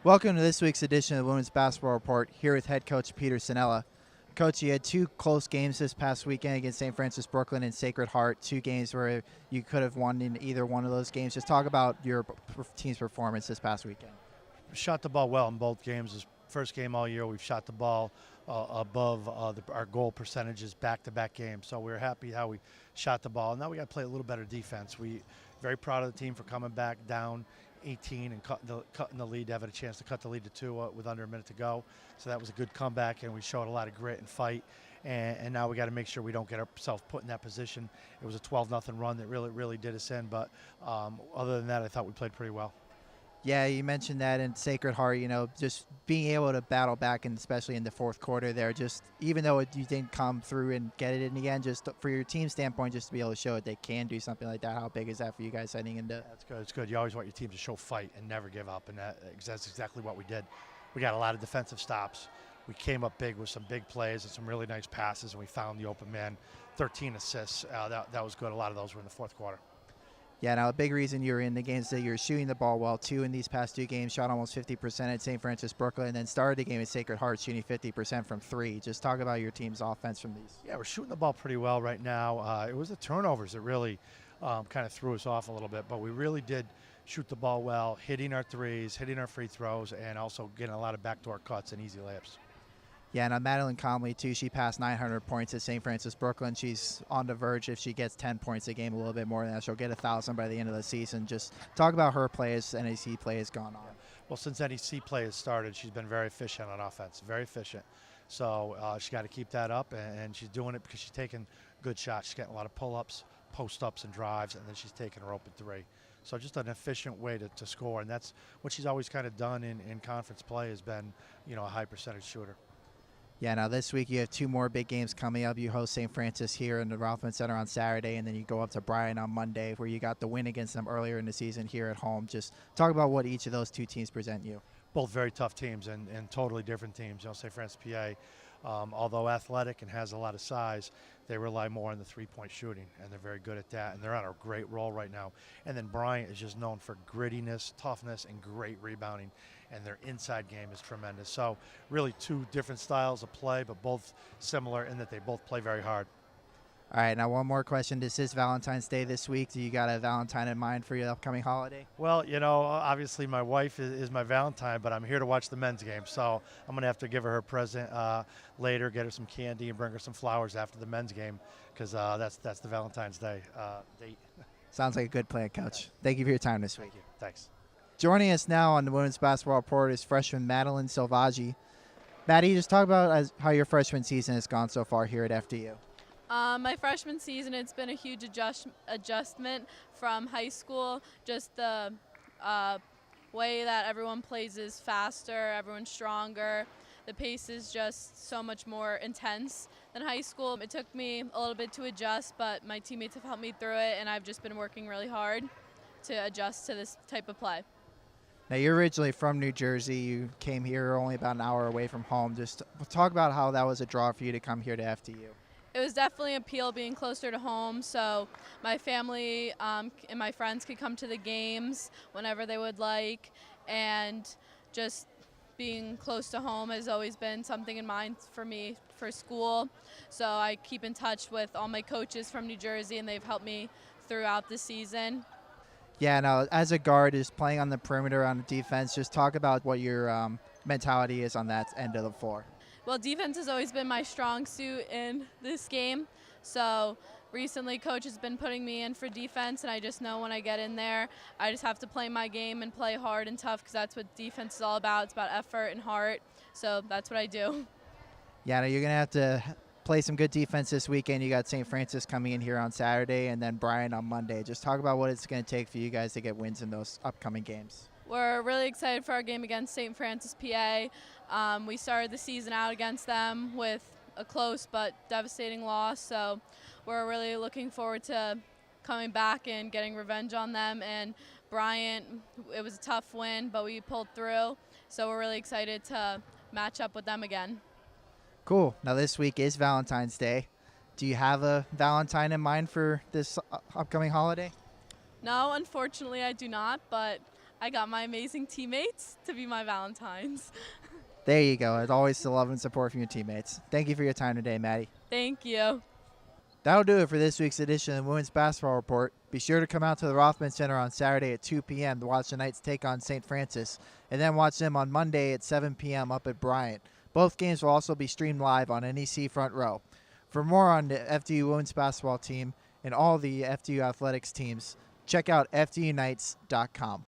Welcome to this week's edition of the Women's Basketball Report, here with head coach Peter Cinella. Coach, you had two close games this past weekend against St. Francis Brooklyn and Sacred Heart, two games where you could have won in either one of those games. Just talk about your team's performance this past weekend. We shot the ball well in both games. This first game all year, we've shot the ball above our goal percentages back-to-back games. So we were happy how we shot the ball. Now we got to play a little better defense. We very proud of the team for coming back down 18 and cutting the lead, having a chance to cut the lead to 2 with under a minute to go. So that was a good comeback, and we showed a lot of grit and fight. And now we got to make sure we don't get ourselves put in that position. It was a 12-0 run that really did us in. But other than that, I thought we played pretty well. Yeah, you mentioned that in Sacred Heart, just being able to battle back, and especially in the fourth quarter there, just even though you didn't come through and get it in again, just for your team standpoint, just to be able to show that they can do something like that. How big is that for you guys heading into? That's good. It's good. You always want your team to show fight and never give up, and that's exactly what we did. We got a lot of defensive stops. We came up big with some big plays and some really nice passes, and we found the open man. 13 assists. That was good. A lot of those were in the fourth quarter. Yeah, now a big reason you're in the games that you're shooting the ball well, too, in these past two games. Shot almost 50% at St. Francis Brooklyn, and then started the game at Sacred Heart shooting 50% from 3. Just talk about your team's offense from these. Yeah, we're shooting the ball pretty well right now. It was the turnovers that really kind of threw us off a little bit, but we really did shoot the ball well, hitting our threes, hitting our free throws, and also getting a lot of backdoor cuts and easy layups. Yeah, now Madeline Selvaggi, too, she passed 900 points at St. Francis Brooklyn. She's on the verge, if she gets 10 points a game, a little bit more than that, she'll get 1,000 by the end of the season. Just talk about her play as NEC play has gone on. Well, since NEC play has started, she's been very efficient on offense, very efficient. So she's got to keep that up, and she's doing it because she's taking good shots. She's getting a lot of pull-ups, post-ups, and drives, and then she's taking her open 3. So just an efficient way to score, and that's what she's always kind of done in conference play, has been, a high percentage shooter. Yeah, now this week you have 2 more big games coming up. You host St. Francis here in the Valentine Center on Saturday, and then you go up to Bryan on Monday, where you got the win against them earlier in the season here at home. Just talk about what each of those 2 teams present you. Both very tough teams and totally different teams. St. Francis, PA, although athletic and has a lot of size, they rely more on the three-point shooting, and they're very good at that, and they're on a great roll right now. And then Bryant is just known for grittiness, toughness, and great rebounding, and their inside game is tremendous. So really 2 different styles of play, but both similar in that they both play very hard. All right, now one more question. This is Valentine's Day this week. Do you got a Valentine in mind for your upcoming holiday? Well, obviously my wife is my Valentine, but I'm here to watch the men's game. So I'm going to have to give her a present later, get her some candy, and bring her some flowers after the men's game, because that's the Valentine's Day date. Sounds like a good plan, Coach. Thank you for your time this week. Thank you. Thanks. Joining us now on the Women's Basketball Report is freshman Madeline Selvaggi. Maddie, just talk about how your freshman season has gone so far here at FDU. My freshman season, it's been a huge adjustment from high school. Just the way that everyone plays is faster, everyone's stronger. The pace is just so much more intense than high school. It took me a little bit to adjust, but my teammates have helped me through it, and I've just been working really hard to adjust to this type of play. Now, you're originally from New Jersey. You came here only about an hour away from home. Just talk about how that was a draw for you to come here to FDU. It was definitely an appeal being closer to home, so my family and my friends could come to the games whenever they would like, and just being close to home has always been something in mind for me for school. So I keep in touch with all my coaches from New Jersey, and they've helped me throughout the season. Yeah, now as a guard, is playing on the perimeter on the defense, just talk about what your mentality is on that end of the floor. Well, defense has always been my strong suit in this game. So recently, coach has been putting me in for defense, and I just know when I get in there, I just have to play my game and play hard and tough, because that's what defense is all about. It's about effort and heart. So that's what I do. Yeah, now you're going to have to play some good defense this weekend. You got St. Francis coming in here on Saturday, and then Bryan on Monday. Just talk about what it's going to take for you guys to get wins in those upcoming games. We're really excited for our game against St. Francis, PA. We started the season out against them with a close but devastating loss, so we're really looking forward to coming back and getting revenge on them. And Bryant, it was a tough win, but we pulled through, so we're really excited to match up with them again. Cool. Now this week is Valentine's Day. Do you have a Valentine in mind for this upcoming holiday? No, unfortunately I do not, but I got my amazing teammates to be my Valentines. There you go. It's always the love and support from your teammates. Thank you for your time today, Maddie. Thank you. That'll do it for this week's edition of the Women's Basketball Report. Be sure to come out to the Rothman Center on Saturday at 2 p.m. to watch the Knights take on St. Francis, and then watch them on Monday at 7 p.m. up at Bryant. Both games will also be streamed live on NEC Front Row. For more on the FDU women's basketball team and all the FDU athletics teams, check out fdunites.com.